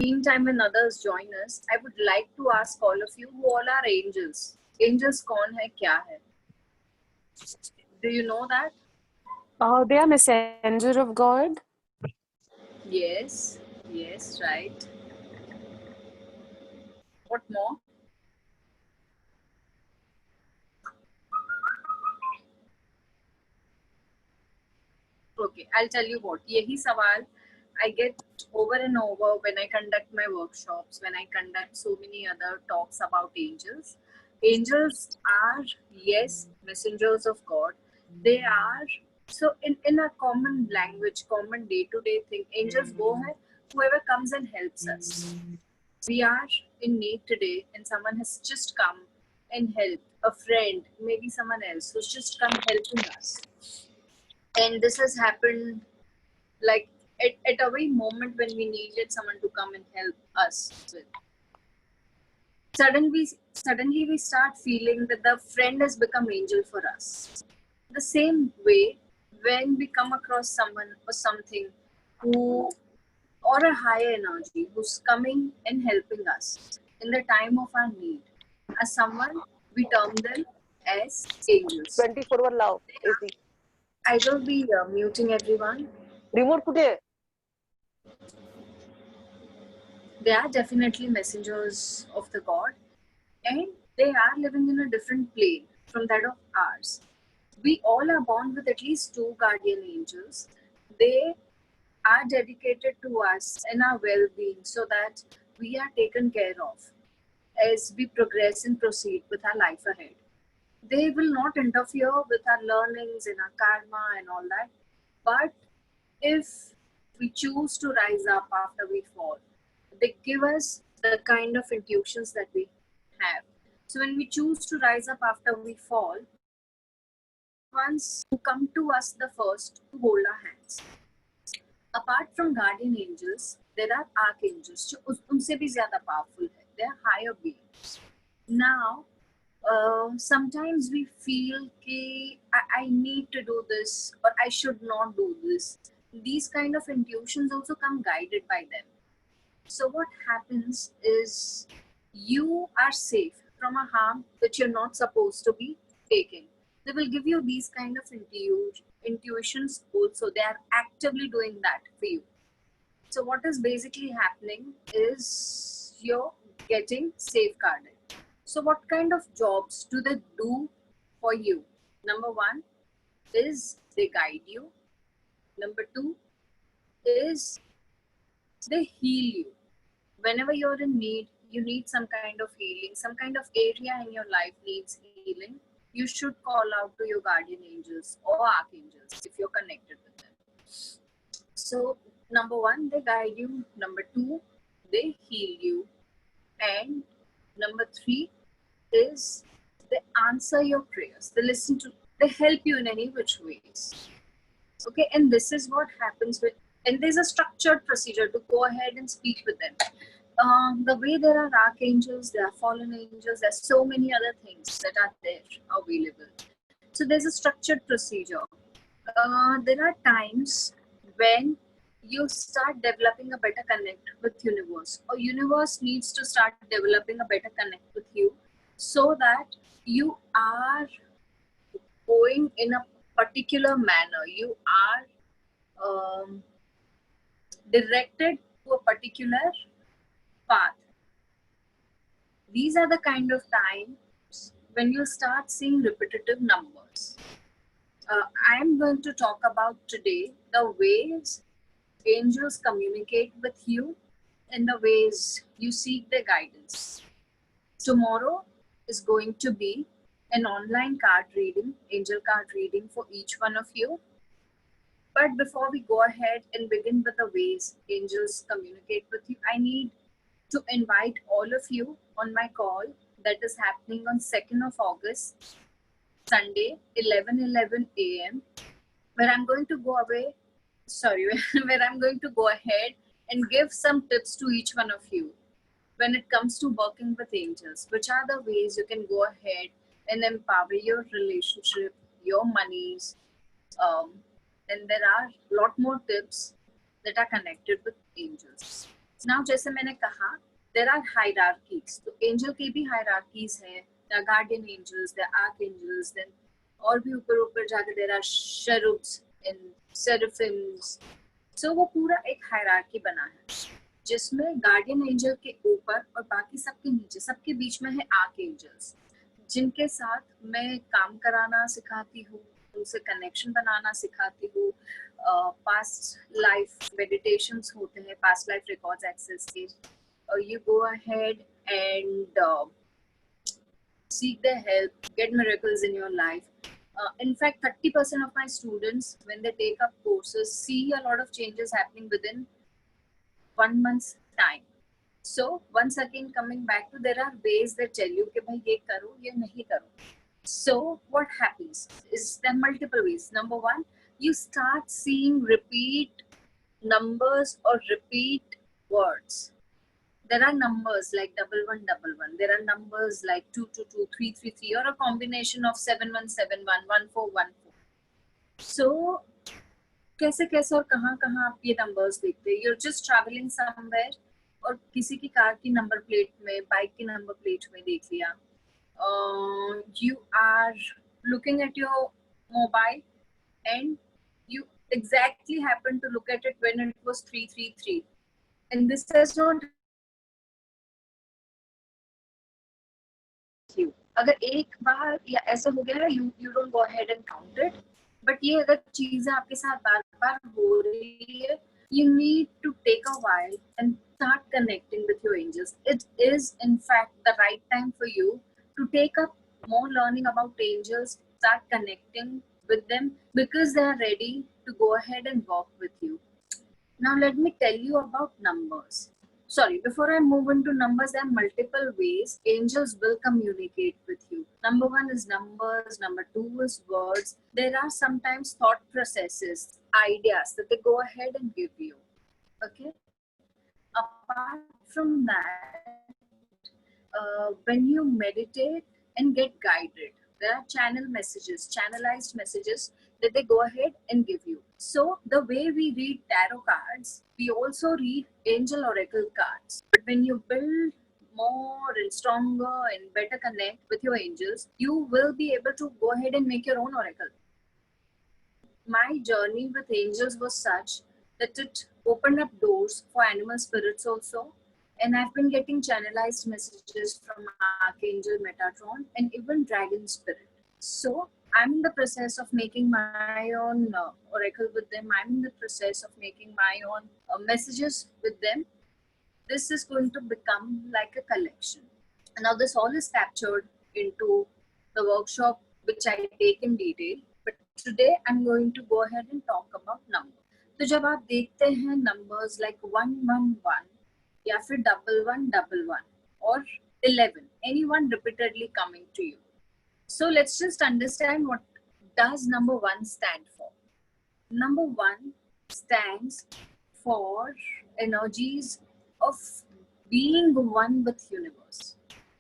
meantime, when others join us, I would like to ask all of you who all are angels. Angels kaun hai, kya hai? Do you know that? They are messenger of God. Yes, yes, right. What more? Okay, I'll tell you what. Yehi sawal I get over and over when I conduct my workshops, when I conduct so many other talks about angels. Angels are, yes, messengers of God. They are, so in a common language, common day-to-day thing, angels wo hai, whoever comes and helps us. We are in need today and someone has just come and helped, a friend, maybe someone else who's just come helping us. And this has happened like at a very moment when we needed someone to come and help us with. Suddenly we start feeling that the friend has become angel for us. The same way, when we come across someone or something who, or a higher energy who's coming and helping us in the time of our need, as someone, we term them as angels. 24 वर लाओ AC. I will be muting everyone. Remote कुठे आहे? They are definitely messengers of the God, and they are living in a different plane from that of ours. We all are born with at least two guardian angels. They are dedicated to us and our well-being so that we are taken care of as we progress and proceed with our life ahead. They will not interfere with our learnings and our karma and all that. But if we choose to rise up after we fall, they give us the kind of intuitions that we have. So when we choose to rise up after we fall, ones who come to us the first to hold our hands. Apart from guardian angels, there are archangels, जो उनसे भी ज़्यादा powerful है. They are higher beings. Now, sometimes we feel कि I need to do this or I should not do this. These kind of intuitions also come guided by them. So what happens is you are safe from a harm that you're not supposed to be taking. They will give you these kind of intuitions also. They are actively doing that for you. So what is basically happening is you're getting safeguarded. So what kind of jobs do they do for you? Number one is they guide you. Number two is they heal you. Whenever you're in need, you need some kind of healing, some kind of area in your life needs healing, you should call out to your guardian angels or archangels if you're connected with them. So, number one, they guide you. Number two, they heal you. And number three is they answer your prayers. They help you in any which ways. Okay, and this is what happens with, and there's a structured procedure to go ahead and speak with them. The way there are archangels, there are fallen angels, there's so many other things that are there available. So there's a structured procedure. There are times when you start developing a better connect with universe, or universe needs to start developing a better connect with you, so that you are going in a particular manner. You are directed to a particular path. These are the kind of times when you start seeing repetitive numbers. I am going to talk about today the ways angels communicate with you and the ways you seek their guidance. Tomorrow is going to be an online card reading, angel card reading for each one of you. But before we go ahead and begin with the ways angels communicate with you, I need to invite all of you on my call that is happening on 2nd of August, Sunday, 11:11 a.m., where I'm going to go away, where I'm going to go ahead and give some tips to each one of you when it comes to working with angels, which are the ways you can go ahead and empower your relationship, your monies, and there are a lot more tips that are connected with angels. Now जैसे मैंने कहा there are hierarchies, तो angel के भी hierarchies है. There are guardian angels, there are archangels, then और भी ऊपर ऊपर जाके there are cherubs and seraphims. So वो पूरा एक हायरार्की बना है जिसमें गार्डियन एंजल के ऊपर और बाकी सबके नीचे सबके बीच में है आर्क एंजल्स, जिनके साथ मैं काम कराना सिखाती हूँ, उनसे कनेक्शन बनाना सिखाती हूँ. पास्ट लाइफ मेडिटेशंस होते हैं, पास्ट लाइफ रिकॉर्ड्स एक्सेस के. You go ahead and seek their help, get miracles in your life. In fact, 30% of my students, when they take up courses, see a lot of changes happening within 1 month's time. So once again, coming back to, there are ways that tell you कि भाई ये करो ये नहीं करो. So what happens is there are multiple ways. Number one, you start seeing repeat numbers or repeat words. There are numbers like 1111. There are numbers like 222, 333, or a combination of 7171, 1414. So कैसे कैसे और कहाँ कहाँ आप ये numbers देखते हैं. You're just traveling somewhere और किसी की कार की नंबर प्लेट में, बाइक की नंबर प्लेट में देख लिया. You are looking at your mobile and you exactly happen to look at it when it was 333, and this has not you. अगर एक बार या ऐसा हो गया, you don't go ahead and count it. But ये अगर चीजें आपके साथ बार बार हो रही है, you need to take a while and start connecting with your angels. It is in fact the right time for you to take up more learning about angels, start connecting with them because they are ready to go ahead and work with you. Now let me tell you about numbers. Sorry, before I move into numbers, there are multiple ways angels will communicate with you. Number one is numbers, number two is words. There are sometimes thought processes, ideas that they go ahead and give you. Okay? Apart from that, when you meditate and get guided, there are channel messages, channelized messages that they go ahead and give you. So the way we read tarot cards, we also read angel oracle cards. But when you build more and stronger and better connect with your angels, you will be able to go ahead and make your own oracle. My journey with angels was such that it opened up doors for animal spirits also. And I've been getting channelized messages from Archangel Metatron and even Dragon Spirit. So I'm in the process of making my own oracle with them. I'm in the process of making my own messages with them. This is going to become like a collection. And now this all is captured into the workshop which I take in detail. But today I'm going to go ahead and talk about numbers. तो जब आप देखते हैं numbers like 111 या फिर 1111 or 11, anyone repeatedly coming to you. So let's just understand what does number one stand for. Number one stands for energies of being one with universe,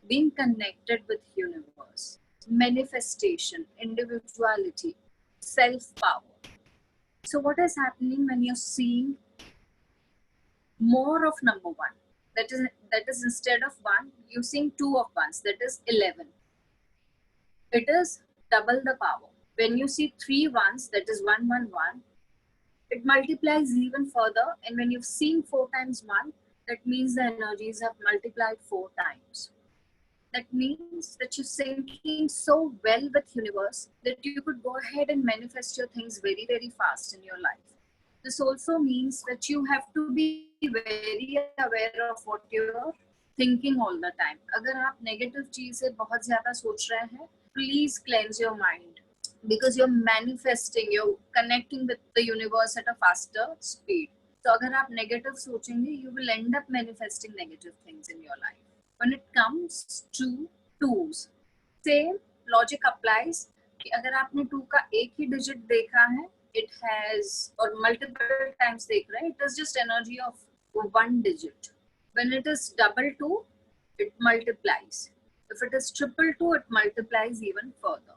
being connected with universe, manifestation, individuality, self-power. So what is happening when you're seeing more of number one? That is instead of one, you're seeing two of ones, that is 11. It is double the power. When you see 3 ones, that is 111, it multiplies even further. And when you've seen 4 times 1, that means the energies have multiplied 4 times. That means that you're syncing so well with universe that you could go ahead and manifest your things very, very fast in your life. This also means that you have to be very aware of what you're thinking all the time. अगर आप negative चीजें बहुत ज़्यादा सोच रहे हैं, please cleanse your mind because you're manifesting, you're connecting with the universe at a faster speed. So अगर आप negative सोचेंगे, you will end up manifesting negative things in your life. When it comes to twos, same logic applies. कि अगर आपने 2 का एक ही digit देखा है, it has, or multiple times देख रहे हैं, it is just energy of 1 digit. When it is double 2, it multiplies. If it is triple 2, it multiplies even further.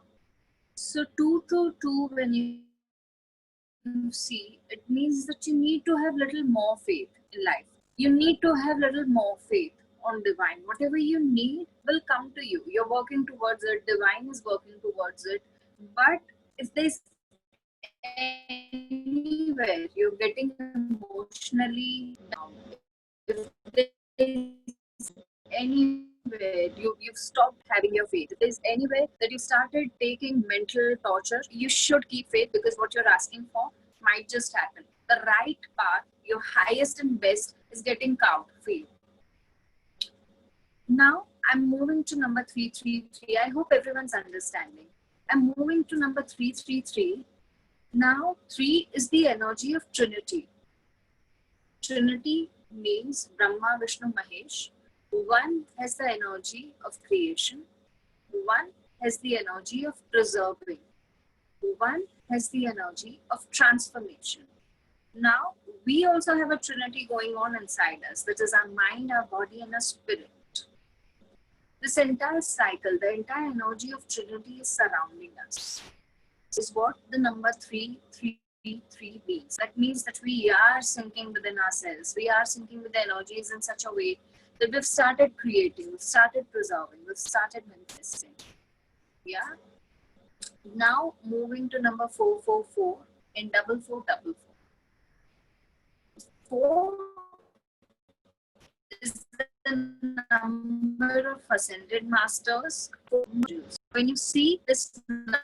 So 2 to 2, when you see, it means that you need to have little more faith in life. You need to have little more faith on divine. Whatever you need will come to you. You're working towards it. Divine is working towards it. But if there's anywhere you're getting emotionally down, if there's anywhere you've stopped having your faith, if there's anywhere that you started taking mental torture, you should keep faith, because what you're asking for might just happen. The right path, your highest and best, is getting carved for you. Now I'm moving to number 333. I hope everyone's understanding. I'm moving to number 333. Now 3 is the energy of Trinity. Trinity means Brahma, Vishnu, Mahesh. 1 has the energy of creation. 1 has the energy of preserving. 1 has the energy of transformation. Now, we also have a Trinity going on inside us, that is our mind, our body, and our spirit. This entire cycle, the entire energy of Trinity is surrounding us. This is what the number 333 means. That means that we are syncing within ourselves. We are syncing with the energies in such a way that we've started creating, we've started preserving, we've started manifesting. Yeah. Now moving to number 444 and 4444. 4 is the number of ascended masters. When you see this number,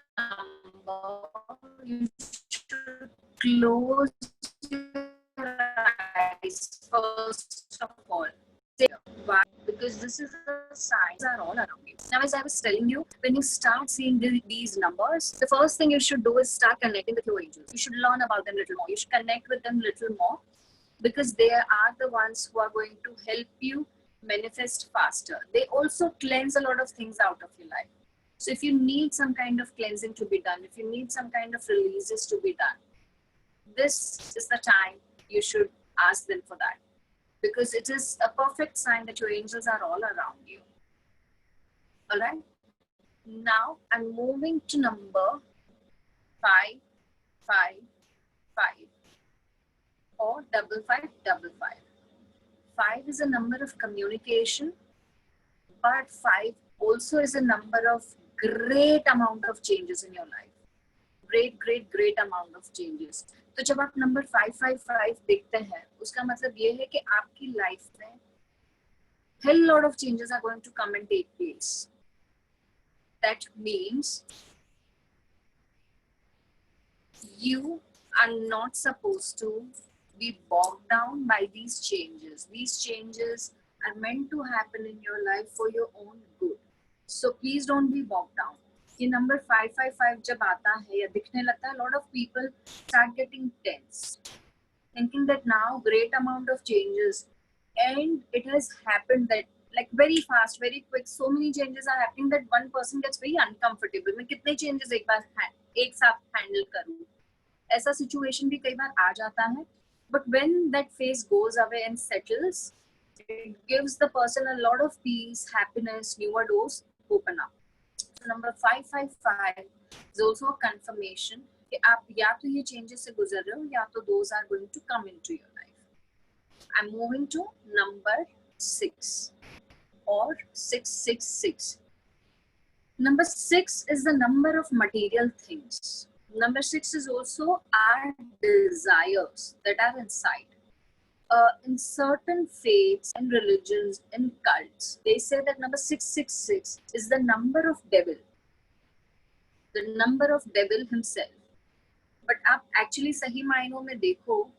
you should close your eyes first of all. Why? Because this is the signs are all around you. Now, as I was telling you, when you start seeing these numbers, the first thing you should do is start connecting with your angels. You should learn about them a little more. You should connect with them a little more, because they are the ones who are going to help you manifest faster. They also cleanse a lot of things out of your life. So if you need some kind of cleansing to be done, if you need some kind of releases to be done, this is the time you should ask them for that, because it is a perfect sign that your angels are all around you. All right. Now I'm moving to number 555 or 5555. 5 is a number of communication, but 5 also is a number of great amount of changes in your life. great amount of changes. तो जब आप number 555 देखते हैं, उसका मतलब ये है कि आपकी लाइफ में hell lot of changes are going to come and take place. That means you are not supposed to be bogged down by these changes. These changes are meant to happen in your life for your own good. So please don't be bogged down. ये number 555 जब आता है या दिखने लगता है, lot of people start getting tense, thinking that now great amount of changes, and it has happened that like very fast, very quick, so many changes are happening that one person gets very uncomfortable. मैं कितने changes एक साथ handle करूँ? ऐसा situation भी कई बार आ जाता है. But when that phase goes away and settles, it gives the person a lot of peace, happiness, newer doors open up. So number 555 is also a confirmation कि आप या तो ये changes से गुजर रहे हो, या तो those are going to come into your life. I'm moving to number 6 or 666. Number 6 is the number of material things. Number 6 is also our desires that are inside. In certain faiths and religions and cults, they say that number 666 is the number of devil, the number of devil himself. But आप actually सही मायनों में देखो,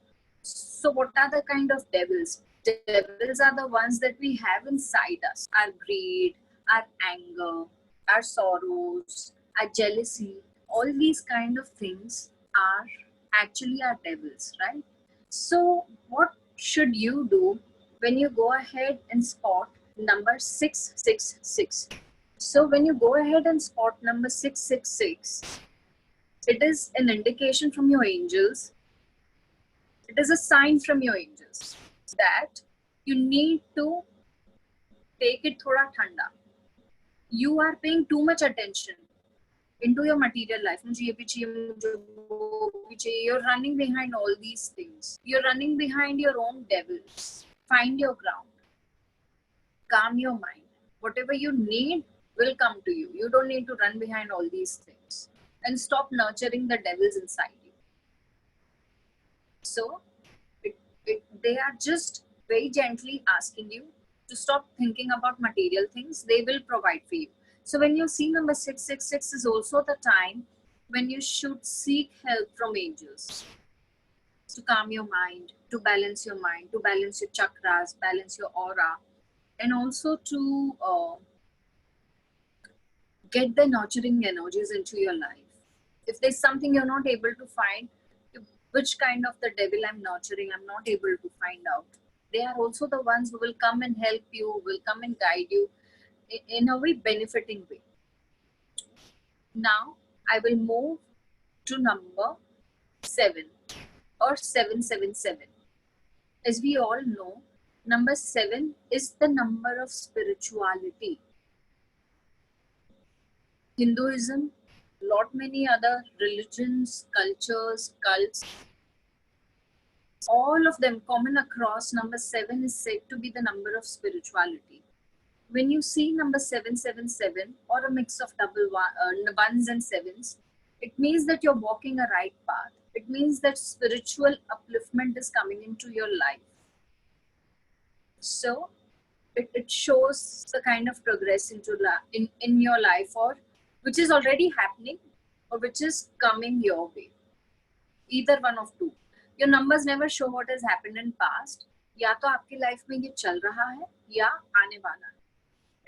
so what are the kind of devils? Devils are the ones that we have inside us. Our greed, our anger, our sorrows, our jealousy, all these kind of things are actually our devils, right? So what should you do when you go ahead and spot number 666? So when you go ahead and spot number 666, it is an indication from your angels. It is a sign from your angels that you need to take it thoda thanda. You are paying too much attention into your material life. You're running behind all these things. You're running behind your own devils. find your ground, calm your mind. Whatever you need will come to you. You don't need to run behind all these things, and stop nurturing the devils inside you. So they are just very gently asking you to stop thinking about material things. They will provide for you. So when you see number 666 is also the time when you should seek help from angels to calm your mind, to balance your mind, to balance your chakras, balance your aura, and also to get the nurturing energies into your life. If there's something you're not able to find, which kind of the devil I'm nurturing, I'm not able to find out. They are also the ones who will come and help you, will come and guide you in a very benefiting way. Now, I will move to number 7 or 777. As we all know, number 7 is the number of spirituality. Hinduism, lot many other religions, cultures, cults, all of them common across number 7 is said to be the number of spirituality. When you see number 777 or a mix of ones and sevens, it means that you're walking a right path. It means that spiritual upliftment is coming into your life. So it shows the kind of progress in your life, or which is already happening or which is coming your way. Either one of two. Your numbers never show what has happened in past. या तो आपकी life में ये चल रहा है या आने वाला है.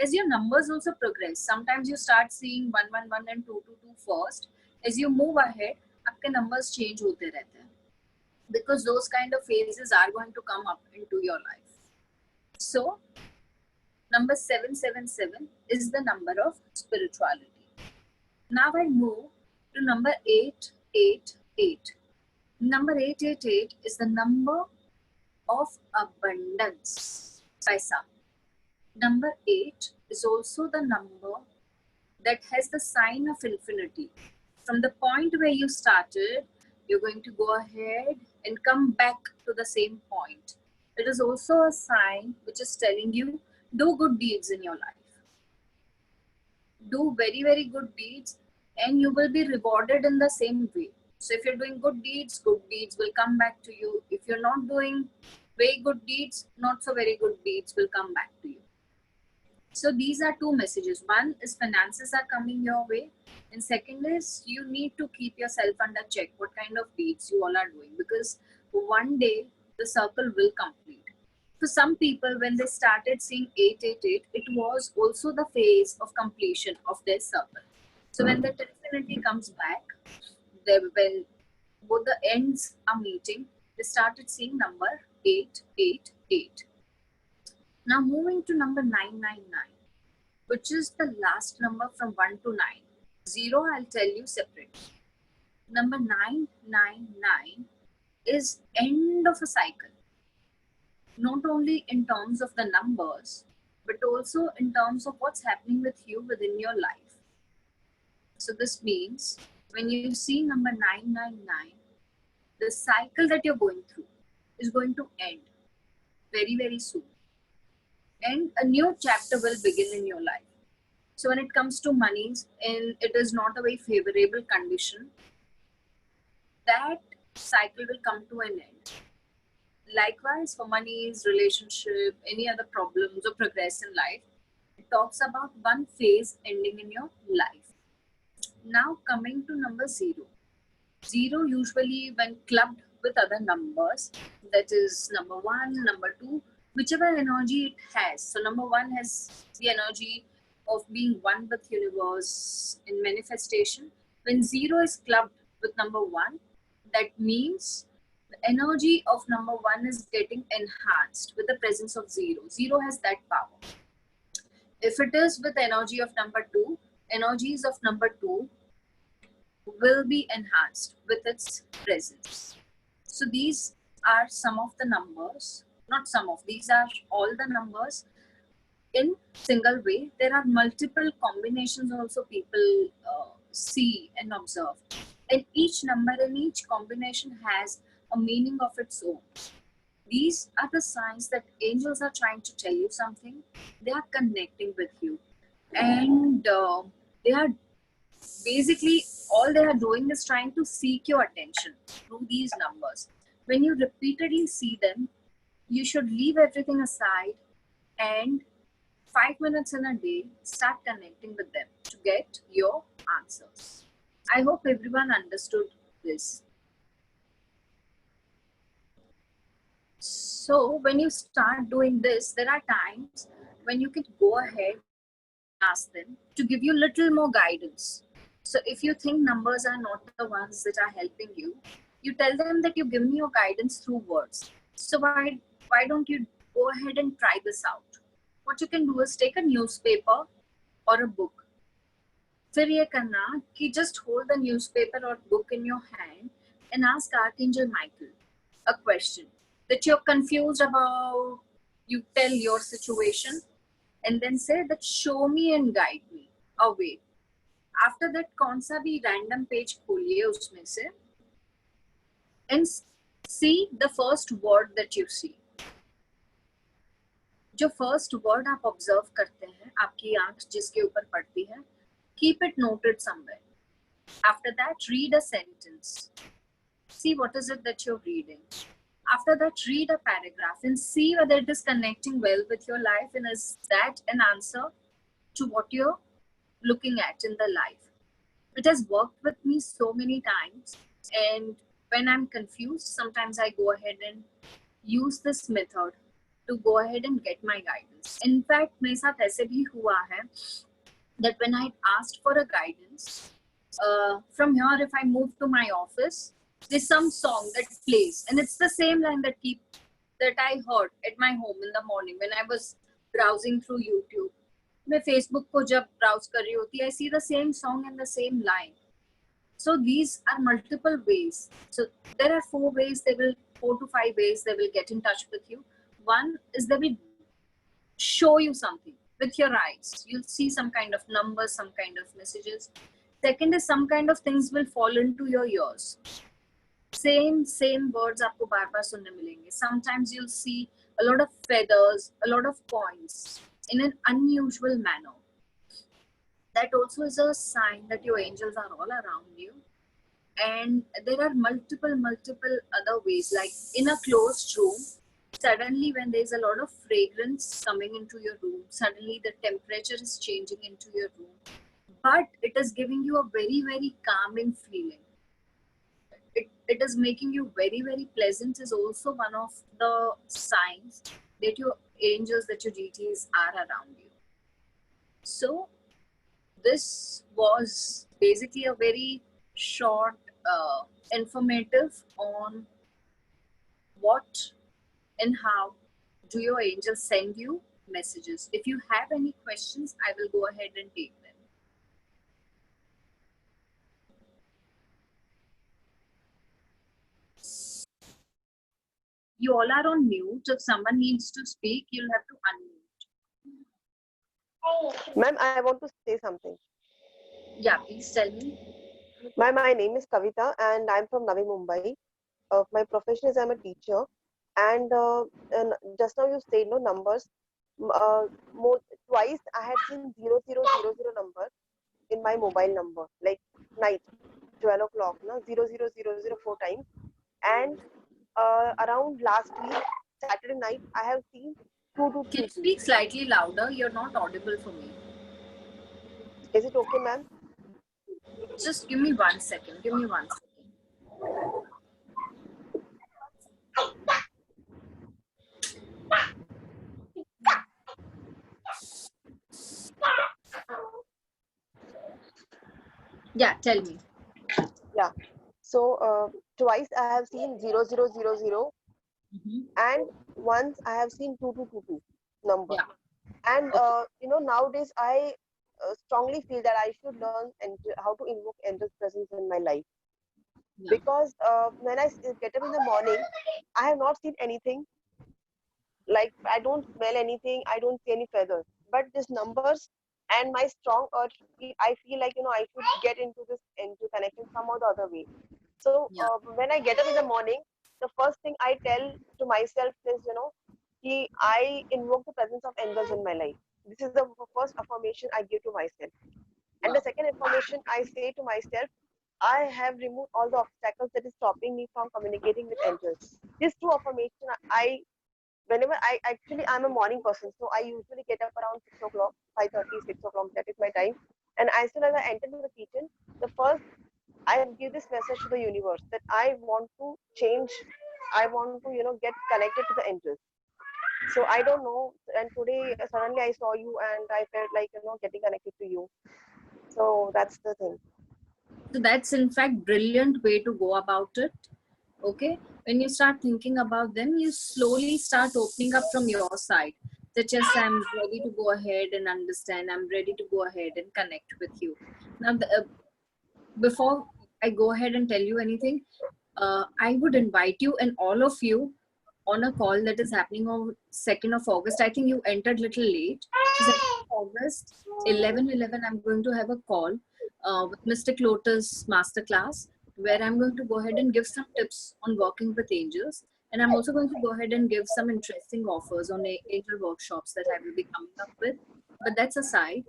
As your numbers also progress, sometimes you start seeing 111 and 222 first. As you move ahead, आपके numbers change होते रहते हैं, because those kind of phases are going to come up into your life. So, number 777 is the number of spirituality. Now I move to number 888. Number 888 is the number of abundance. Paisa. Number 8 is also the number that has the sign of infinity. From the point where you started, you're going to go ahead and come back to the same point. It is also a sign which is telling you, do good deeds in your life. Do very, very good deeds, and you will be rewarded in the same way. So if you're doing good deeds will come back to you. If you're not doing very good deeds, not so very good deeds will come back to you. So these are two messages. One is finances are coming your way, and second is you need to keep yourself under check what kind of deeds you all are doing, because one day the circle will complete. For some people, when they started seeing 888, it was also the phase of completion of their circle. So when the infinity comes back, when both the ends are meeting, they started seeing number 888. Now moving to number 999, which is the last number from 1 to 9. 0 I'll tell you separate. Number 999 is end of a cycle. Not only in terms of the numbers, but also in terms of what's happening with you within your life. So this means when you see number 999, the cycle that you're going through is going to end very, very soon. And a new chapter will begin in your life. So when it comes to monies, and it is not a very favorable condition, that cycle will come to an end. Likewise, for monies, relationship, any other problems or progress in life, it talks about one phase ending in your life. Now coming to number 0. 0 usually when clubbed with other numbers, that is number 1, number 2, whichever energy it has. So number 1 has the energy of being one with universe in manifestation. When 0 is clubbed with number 1, that means the energy of number 1 is getting enhanced with the presence of 0. 0 has that power. If it is with energy of number 2, energies of number 2 will be enhanced with its presence. So these are some of the numbers, not some of, these are all the numbers in single way. There are multiple combinations also people see and observe. And each number and each combination has a meaning of its own. These are the signs that angels are trying to tell you something. They are connecting with you, and they are basically all they are doing is trying to seek your attention through these numbers. When you repeatedly see them, you should leave everything aside and 5 minutes in a day start connecting with them to get your answers. I hope everyone understood this. So when you start doing this, there are times when you can go ahead and ask them to give you little more guidance. So if you think numbers are not the ones that are helping you, you tell them that you give me your guidance through words. So why don't you go ahead and try this out? What you can do is take a newspaper or a book. फिर ये करना कि just hold the newspaper or book in your hand and ask Archangel Michael a question that you're confused about. You tell your situation and then say that show me and guide me a way. After that, कौन सा भी random page खोलिए उसमें से and see the first word that you see. जो first word आप observe करते हैं, आपकी आंख जिसके ऊपर पड़ती है, keep it noted somewhere. After that, read a sentence. See what is it that you're reading. After that, read a paragraph and see whether it is connecting well with your life and is that an answer to what you're looking at in the life. It has worked with me so many times, and when I'm confused, sometimes I go ahead and use this method to go ahead and get my guidance. In fact, मेरे साथ ऐसे भी हुआ है that when I asked for a guidance, from here, if I move to my office, there's some song that plays, and it's the same line that I heard at my home in the morning when I was browsing through YouTube. मैं Facebook को जब browse कर रही होती, I see the same song and the same line. So these are multiple ways. So there are 4 to 5 ways they will get in touch with you. One is they will show you something with your eyes. You'll see some kind of numbers, some kind of messages. Second is some kind of things will fall into your ears. Same words आपको बार बार सुनने मिलेंगे. Sometimes you'll see a lot of feathers, a lot of coins in an unusual manner. That also is a sign that your angels are all around you. And there are multiple other ways, like in a closed room, suddenly when there's a lot of fragrance coming into your room, suddenly the temperature is changing into your room, but it is giving you a very calming feeling. It is making you very pleasant is also one of the signs that your angels, that your deities are around you. So this was basically a very short informative on what and how do your angels send you messages. If you have any questions, I will go ahead and take them. You all are on mute. If someone needs to speak, you'll have to unmute. Ma'am, I want to say something. Yeah, please tell me. Ma'am, my name is Kavita and I'm from Navi Mumbai. My profession is I'm a teacher. And just now you said no numbers. Twice I had seen 0000 number in my mobile number, like night, 12 o'clock, no, 0000 4 times. And around last week, Saturday night, I have seen 2222. Can you speak slightly louder? You're not audible for me. Is it okay, ma'am? Just give me 1 second. Give me 1 second. Yeah, tell me. Yeah. So twice I have seen 0000, and once I have seen 2222 number. Yeah. And nowadays I strongly feel that I should learn how to invoke angels' presence in my life. Yeah. Because when I get up in the morning, I have not seen anything. Like I don't smell anything, I don't see any feathers. But these numbers and my strong urge, I feel like I should get into connection some or the other way. So Yeah. when I get up in the morning, the first thing I tell to myself is, I invoke the presence of angels in my life. This is the first affirmation I give to myself. And the second affirmation I say to myself, I have removed all the obstacles that is stopping me from communicating with angels. These two affirmations, I'm a morning person, so I usually get up around 6 o'clock, 5:30, 6 o'clock, that is my time. And as soon as I enter into the kitchen, the first I give this message to the universe that I want to change, I want to, get connected to the angels. So I don't know, and today suddenly I saw you and I felt like, getting connected to you. So that's the thing. So that's in fact brilliant way to go about it. Okay, when you start thinking about them, you slowly start opening up from your side, such as I'm ready to go ahead and understand, I'm ready to go ahead and connect with you. Now, before I go ahead and tell you anything, I would invite you and all of you on a call that is happening on 2nd of August. I think you entered little late. So 2nd of August, 11:11, I'm going to have a call with Mystic Lotus Masterclass, where I'm going to go ahead and give some tips on working with angels. And I'm also going to go ahead and give some interesting offers on angel workshops that I will be coming up with. But that's aside.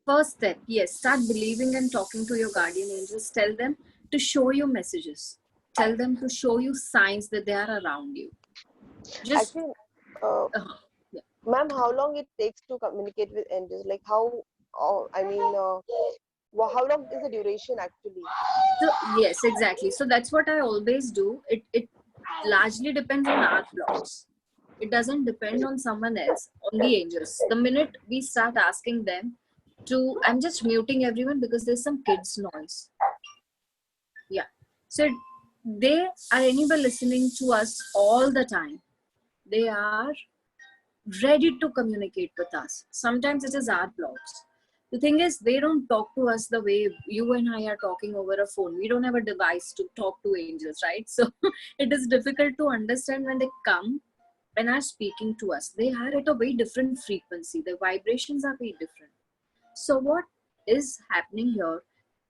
First step, yes, start believing and talking to your guardian angels. Tell them to show you messages. Tell them to show you signs that they are around you. Just Actually, yeah. ma'am, how long it takes to communicate with angels? Like how long is the duration actually? So yes, exactly. So that's what I always do. It largely depends on our blocks. It doesn't depend on someone else, on the angels. The minute we start asking them to, I'm just muting everyone because there's some kids noise. Yeah. So they are anybody listening to us all the time. They are ready to communicate with us. Sometimes it is our blocks. The thing is, they don't talk to us the way you and I are talking over a phone. We don't have a device to talk to angels, right? So it is difficult to understand when they come and are speaking to us. They are at a very different frequency. The vibrations are very different. So what is happening here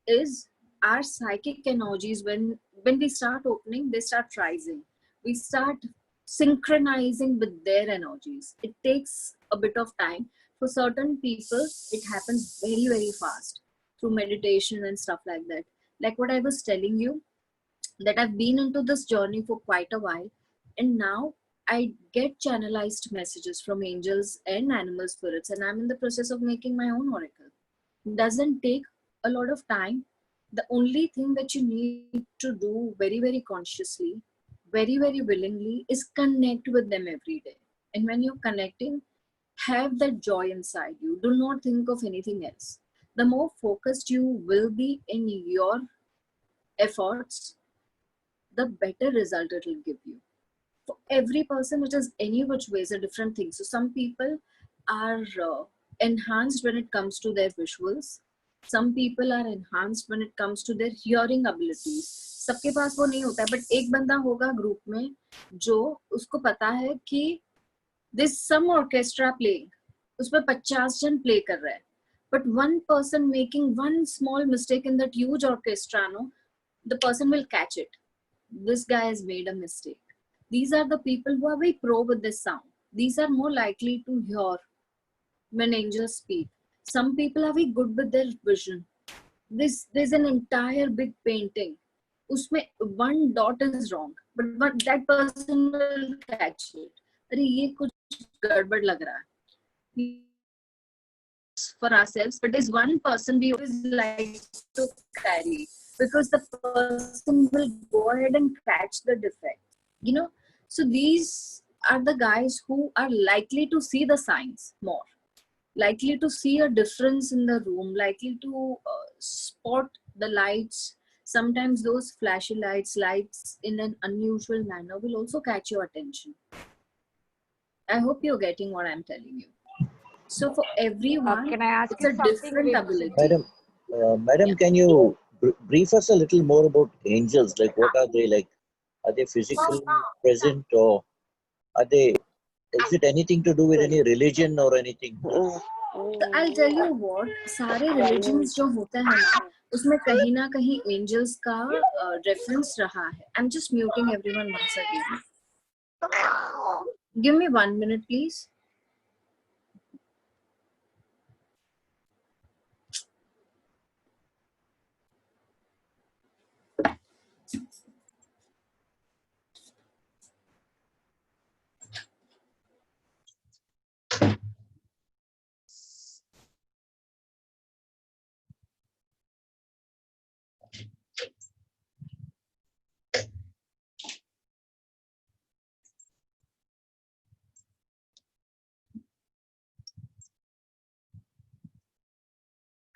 is our psychic energies, when we start opening, they start rising. We start synchronizing with their energies. It takes a bit of time. For certain people, it happens very, very fast through meditation and stuff like that. Like what I was telling you, that I've been into this journey for quite a while, and now I get channelized messages from angels and animal spirits, and I'm in the process of making my own oracle. Doesn't take a lot of time. The only thing that you need to do very, very consciously, very, very willingly, is connect with them every day. And when you're connecting, have that joy inside you. Do not think of anything else. The more focused you will be in your efforts, the better result it will give you. For every person, it is any which ways a different thing. So some people are enhanced when it comes to their visuals. Some people are enhanced when it comes to their hearing abilities. सबके पास वो नहीं होता है, but एक बंदा होगा group में जो उसको पता है कि this some orchestra playing, उसमें 50 जन play कर रहा है, but one person making one small mistake in that huge orchestra, no, the person will catch it. This guy has made a mistake. These are the people who are very pro with this sound. These are more likely to hear when angels speak. Some people are very good with their vision. There's an entire big painting. Usme one dot is wrong, but that person will catch it. अरे ये कुछ गड़बड़ लग रहा है. For ourselves, but there's one person we always like to carry, because the person will go ahead and catch the defect. So these are the guys who are likely to see the signs more, likely to see a difference in the room, likely to spot the lights. Sometimes those flashy lights in an unusual manner will also catch your attention. I hope you're getting what I'm telling you. So for everyone, can I ask it's you a something, different ability. Madam, can you brief us a little more about angels? Like, what are they like? Are they physically present, or is it anything to do with any religion or anything? तो I'll tell you what, सारे religions जो होते हैं ना, उसमें कहीं ना कहीं angels का reference रहा है. I'm just muting everyone once again. Give me 1 minute, please.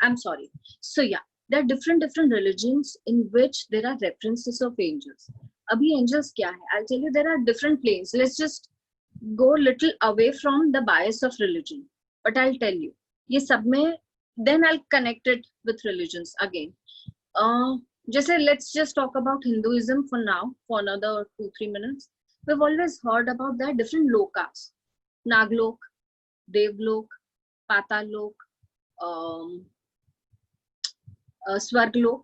I'm sorry. So yeah, there are different religions in which there are references of angels. Abhi angels kya hai? I'll tell you, there are different planes. Let's just go little away from the bias of religion. But I'll tell you, ye sab mein, then I'll connect it with religions again. Just let's just talk about Hinduism for now, for another 2-3 minutes. We've always heard about the different lokas: Naglok, Devlok, Patalok, स्वर्गलोक,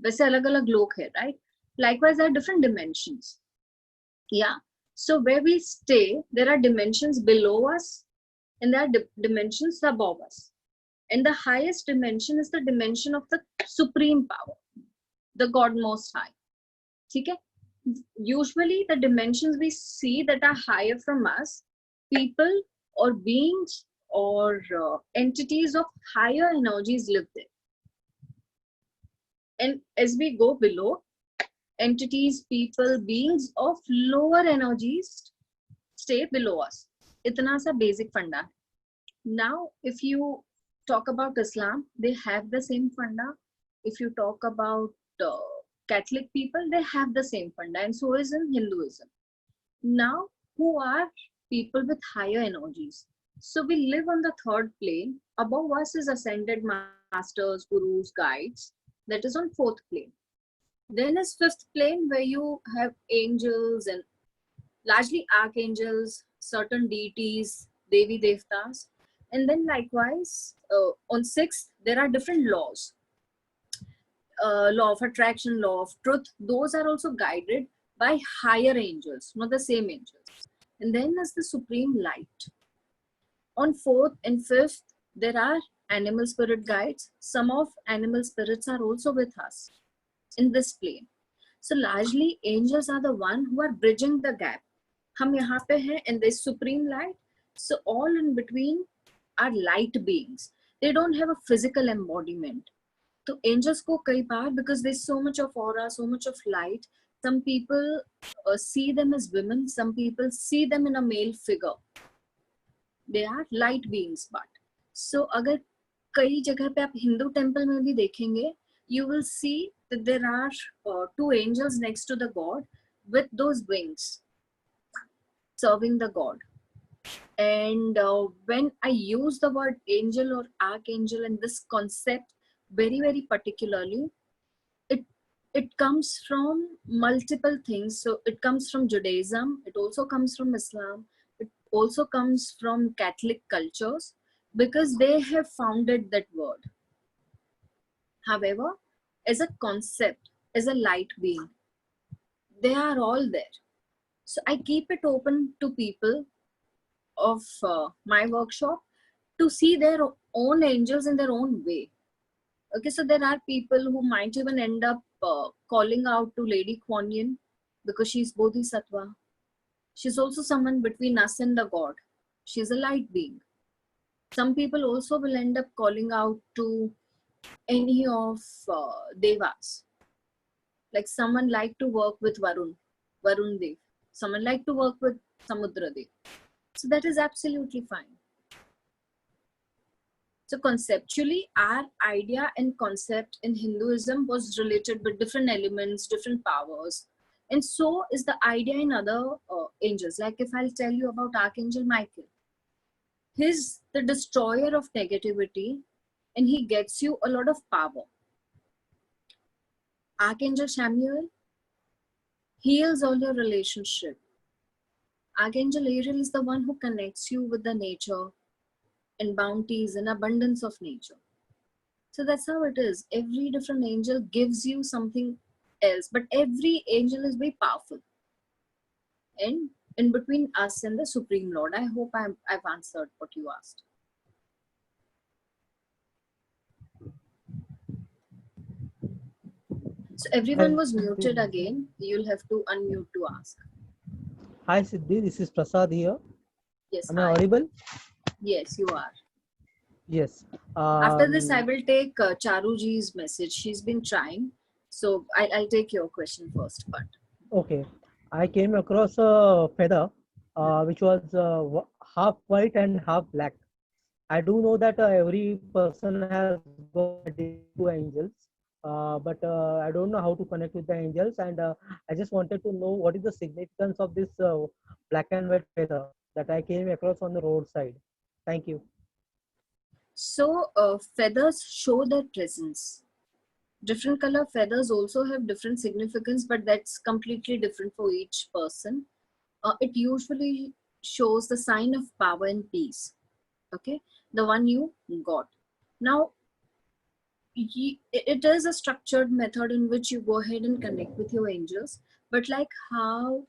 वैसे अलग अलग लोक है, right? Likewise, there are different dimensions. Yeah. So where we stay, there are dimensions below us, and there are dimensions above us. And the highest dimension is the dimension of the supreme power, the God Most High. Okay? Usually, the dimensions we see that are higher from us, people or beings or entities of higher energies live there. And as we go below, entities, people, beings of lower energies stay below us. Itna sa basic funda. Now, if you talk about Islam, they have the same funda. If you talk about Catholic people, they have the same funda, and so is in Hinduism. Now, who are people with higher energies? So we live on the third plane. Above us is ascended masters, gurus, guides. That is on fourth plane. Then is fifth plane, where you have angels and largely archangels, certain deities, Devi Devtas. And then likewise, on sixth, there are different laws. Law of attraction, law of truth. Those are also guided by higher angels, not the same angels. And then is the supreme light. On fourth and fifth, there are animal spirit guides. Some of animal spirits are also with us in this plane. So largely angels are the one who are bridging the gap. हम यहाँ पे हैं in this supreme light. So all in between are light beings. They don't have a physical embodiment. So angels को कई बार, because there's so much of aura, so much of light, some people see them as women, some people see them in a male figure. They are light beings, but so अगर कई जगह पे आप Hindu temple में भी देखेंगे, you will see that there are two angels next to the god with those wings serving the god. And when I use the word angel or archangel in this concept very, very particularly, it comes from multiple things. So it comes from Judaism, it also comes from Islam, it also comes from Catholic cultures, because they have founded that word. However, as a concept, as a light being, they are all there. So I keep it open to people of my workshop to see their own angels in their own way. Okay, so there are people who might even end up calling out to Lady Kuan Yin because she's Bodhisattva. She's also someone between us and the God. She's a light being. Some people also will end up calling out to any of Devas. Like someone like to work with Varun Dev. Someone like to work with Samudra Dev. So that is absolutely fine. So conceptually, our idea and concept in Hinduism was related with different elements, different powers. And so is the idea in other angels. Like if I'll tell you about Archangel Michael, he's the destroyer of negativity and he gets you a lot of power. Archangel Samuel heals all your relationship. Archangel Ariel is the one who connects you with the nature. and bounties and abundance of nature. So that's how it is. Every different angel gives you something else, but every angel is very powerful. And in between us and the Supreme Lord, I hope I've answered what you asked. So everyone was muted again. You'll have to unmute to ask. Hi Siddhi, this is Prasad here. Yes, Am I hi. audible? Yes, you are. Yes. After this, I will take Charuji's message. She's been trying. So I'll take your question first. But Okay. I came across a feather which was half white and half black. I do know that every person has got two angels, but I don't know how to connect with the angels. And I just wanted to know what is the significance of this black and white feather that I came across on the roadside. Thank you. so feathers show their presence. Different color feathers also have different significance, but that's completely different for each person. It usually shows the sign of power and peace. Okay, the one you got. Now, it is a structured method in which you go ahead and connect with your angels. But like how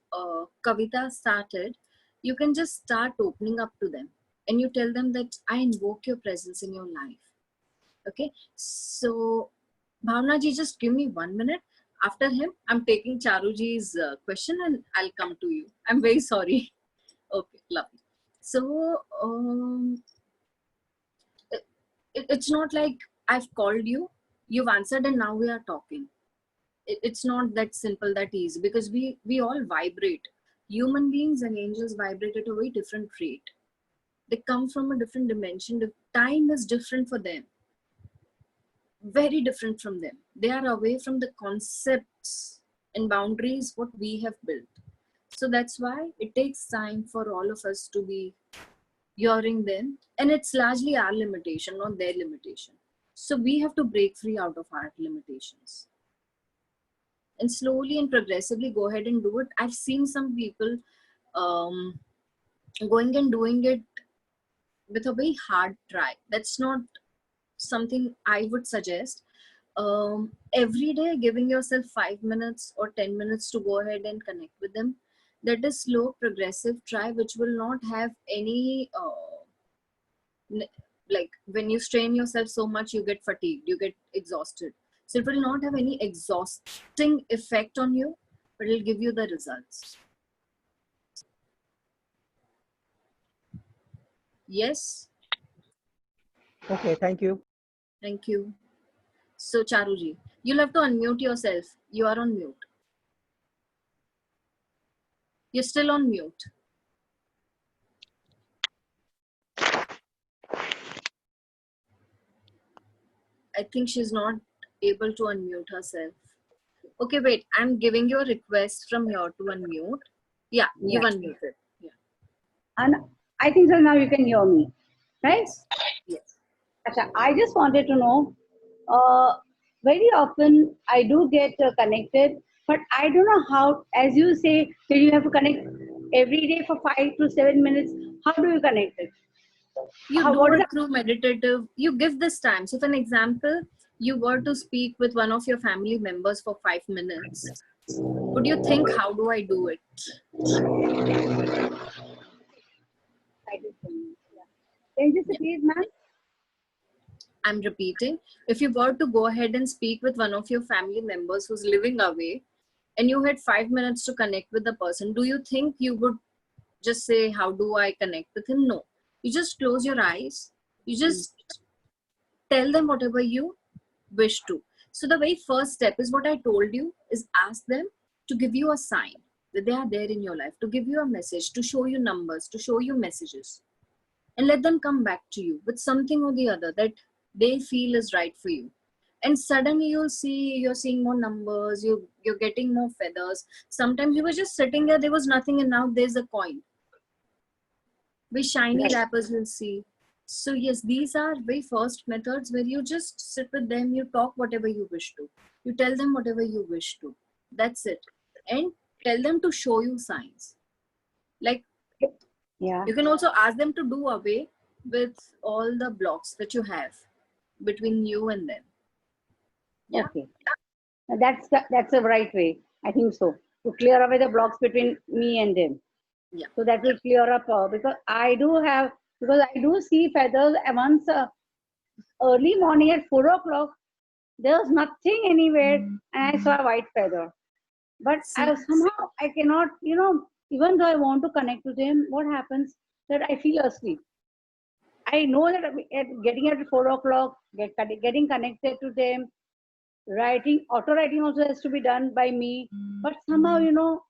Kavita started, you can just start opening up to them and you tell them that I invoke your presence in your life. Okay, so Bhavna ji, just give me 1 minute. After him, I'm taking Charuji's question and I'll come to you. I'm very sorry. Okay, lovely. So, it's not like I've called you, you've answered, and now we are talking. It's not that simple, that easy, because we all vibrate. Human beings and angels vibrate at a very different rate. They come from a different dimension. The time is different for them, very different from them. They are away from the concepts and boundaries what we have built. So that's why it takes time for all of us to be hearing them, and it's largely our limitation, not their limitation. So we have to break free out of our limitations and slowly and progressively go ahead and do it. I've seen some people going and doing it with a very hard try. That's not something I would suggest. Every day giving yourself 5 minutes or 10 minutes to go ahead and connect with them, that is slow progressive try, which will not have any like when you strain yourself so much, you get fatigued, you get exhausted. So it will not have any exhausting effect on you, but it'll give you the results. Yes. Okay, thank you. Thank you. So Charuji, you'll have to unmute yourself. You are on mute. You're still on mute. I think she's not able to unmute herself. Okay, wait. I'm giving you a request from here to unmute. Yeah, you've unmuted. Yeah. And I think so now you can hear me, right? Yes. Yes. Acha, I just wanted to know, very often I do get connected, but I don't know how, as you say, that you have to connect every day for 5 to 7 minutes. How do you connect it? You How, do what is it through meditative. You give this time. So, for an example, you were to speak with one of your family members for 5 minutes. Would you think, how do I do it? Can you just please, ma'am? I'm repeating. If you were to go ahead and speak with one of your family members who's living away, and you had 5 minutes to connect with the person, do you think you would just say, how do I connect with him? No. You just close your eyes. You just tell them whatever you wish to. So the very first step is what I told you, is ask them to give you a sign that they are there in your life, to give you a message, to show you numbers, to show you messages, and let them come back to you with something or the other that they feel is right for you. And suddenly you'll see you're seeing more numbers, you're getting more feathers. Sometimes you were just sitting there was nothing, and now there's a coin with shiny wrappers, you'll see. So yes, these are very first methods where you just sit with them, you talk whatever you wish to, you tell them whatever you wish to. That's it. And tell them to show you signs. Like, Yeah. you can also ask them to do away with all the blocks that you have between you and them. Yeah. Okay. That's the right way. I think so. To clear away the blocks between me and them. Yeah. So that will clear up because I do see feathers once early morning at 4 o'clock. There was nothing anywhere, and I saw a white feather. But See, somehow I cannot, even though I want to connect to them, what happens that I feel asleep. I know that getting at 4 o'clock, getting connected to them, auto writing also has to be done by me. But somehow,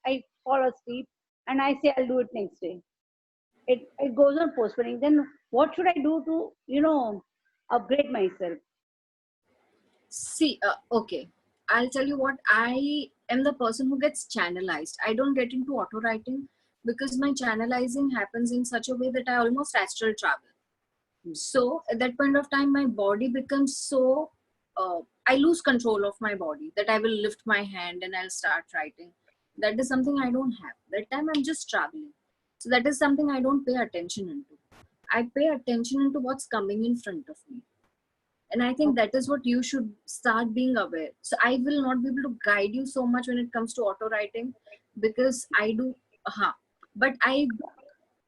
I fall asleep and I say I'll do it next day. It goes on postponing. Then what should I do to, upgrade myself? see, okay. I'll tell you what, I am the person who gets channelized. I don't get into auto writing because my channelizing happens in such a way that I almost astral travel. So at that point of time, my body becomes so, I lose control of my body, that I will lift my hand and I'll start writing. That is something I don't have. That time I'm just traveling. So that is something I don't pay attention into. I pay attention into what's coming in front of me. And I think that is what you should start being aware. So I will not be able to guide you so much when it comes to auto writing, because I do, but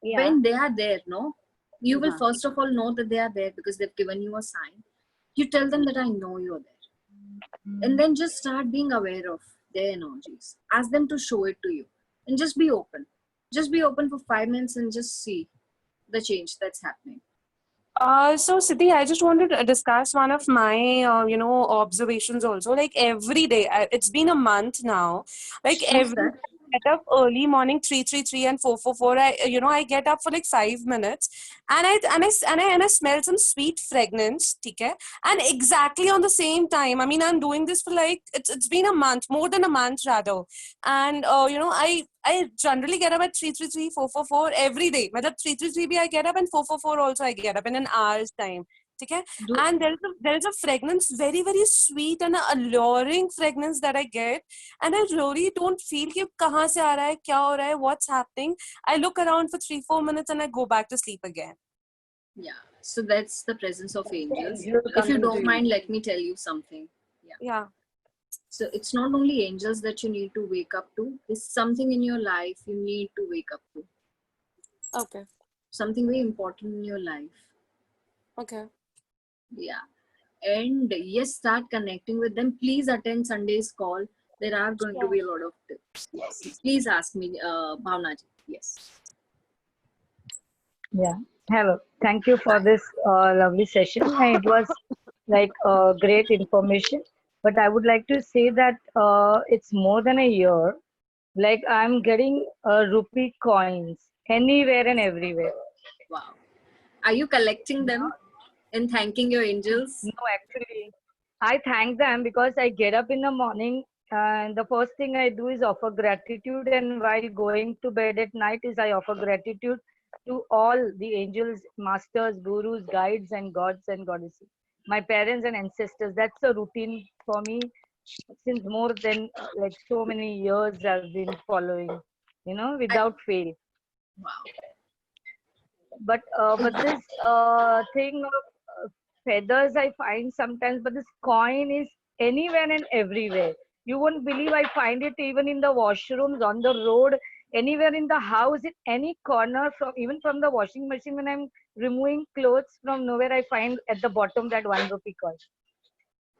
Yeah. when they are there, no, you will Uh-huh. first of all know that they are there because they've given you a sign. You tell them that I know you're there. And then just start being aware of their energies. Ask them to show it to you. And just be open. Just be open for 5 minutes and just see the change that's happening. So Siddhi, I just wanted to discuss one of my, observations also. Like every day, it's been a month now. Like What's every that? day I get up early morning, 333 and 444. I get up for like 5 minutes, and I smell some sweet fragrance. Okay, and exactly on the same time. I mean, I'm doing this for like it's been a month, more than a month rather, and I generally get up at 333, 444 every day. Matlab 333 bhi I get up and 444 also I get up in an hour's time. Okay? Do, And there's a fragrance, very, very sweet and alluring fragrance that I get. And I really don't feel कि कहाँ से आ रहा है, क्या हो रहा है, what's happening. I look around for 3-4 minutes and I go back to sleep again. yeah. So that's the presence of angels. angel If you coming to don't you. mind, let me tell you something. Yeah. Yeah. So it's not only angels that you need to wake up to. It's something in your life you need to wake up to. Okay. Something very important in your life. Okay. Yeah. And yes, start connecting with them. Please attend Sunday's call. There are going to be a lot of tips. Yes. Please ask me, Bhavna ji. Yes. Yeah. Hello. Thank you for this lovely session. And it was like great information. But I would like to say that it's more than a year. Like I'm getting rupee coins anywhere and everywhere. Wow. Are you collecting them and thanking your angels? No, actually, I thank them because I get up in the morning and the first thing I do is offer gratitude. And while going to bed at night is I offer gratitude to all the angels, masters, gurus, guides, and gods and goddesses, my parents and ancestors. That's a routine for me since more than like so many years I've been following, without fail. Wow. But this thing of feathers I find sometimes, but this coin is anywhere and everywhere. You won't believe I find it even in the washrooms, on the road, anywhere in the house, in any corner, from even from the washing machine when I'm removing clothes from nowhere, I find at the bottom that 1 rupee coin.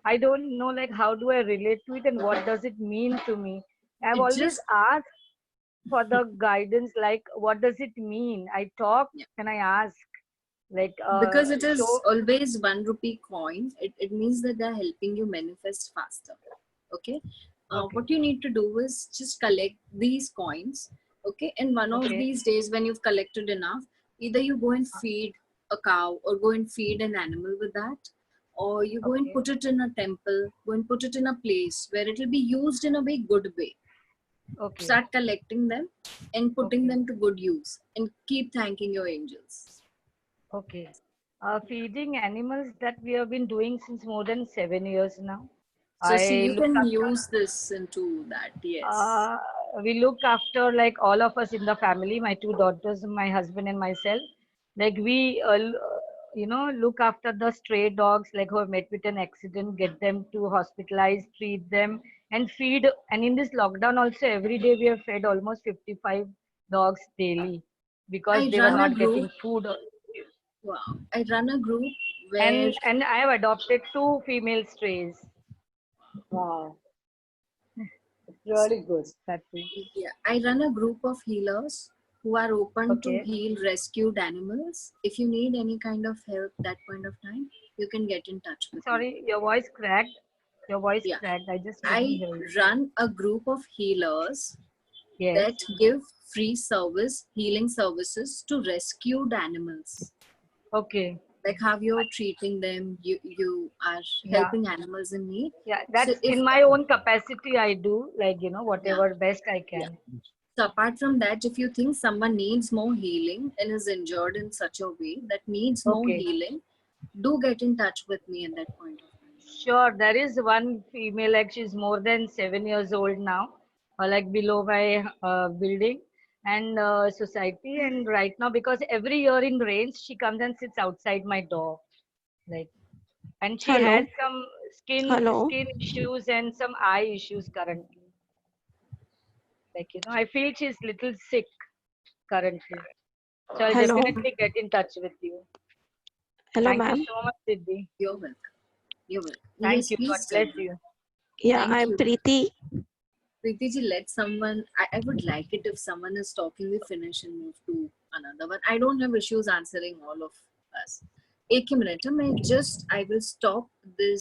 I don't know like how do I relate to it and what does it mean to me. I've It always just, asked for the guidance, like what does it mean? I talk yeah. and I ask, like Because it is show. always 1 rupee coin, it means that they're helping you manifest faster. Okay. Okay. What you need to do is just collect these coins. Okay. And one of Okay. these days when you've collected enough, either you go and feed a cow or go and feed an animal with that, or you go and Okay. put it in a temple, go and put it in a place where it will be used in a very good way. Okay. Start collecting them and putting Okay. them to good use, and keep thanking your angels. Okay. Feeding animals that we have been doing since more than 7 years now. So see, I you look can after, use this into that. Yes. we look after like all of us in the family, my two daughters, my husband and myself. Like we look after the stray dogs like who have met with an accident, get them to hospitalize, treat them, and feed. And in this lockdown also, every day we have fed almost 55 dogs daily because I they were run a not group. getting food. Wow. I run a group where And I have adopted 2 female strays. Wow. It's really good. That's it. yeah, I run a group of healers who are open to Okay. heal rescued animals. If you need any kind of help that point of time, you can get in touch with me. Sorry, your voice cracked. Your voice Yeah. cracked. I just I couldn't hear you. run a group of healers Yes. that give free service, healing services to rescued animals. Okay. Like how you're treating them, you are Yeah. helping animals in need. Yeah, that's if in my own capacity I do, like, whatever best I can. So apart from that, if you think someone needs more healing and is injured in such a way that needs more Okay. healing, do get in touch with me at that point of time. Sure, there is one female, like she's more than 7 years old now, like below my building and society. And right now, because every year in rains, she comes and sits outside my door, like, and she Hello. has some Hello. skin issues and some eye issues currently. Like, I feel she's little sick currently. So I'll Hello. definitely get in touch with you. Hello, Thank you ma'am. so much, Siddhi. You're welcome. You're welcome. Thank Yes, you. God please tell bless me. you. Yeah, Thank I'm you. Preeti. Preeti ji, let someone, I would like it if someone is talking, we finish and move to another one. I don't have issues answering all of us. एक ही minute है, मैं just I will stop this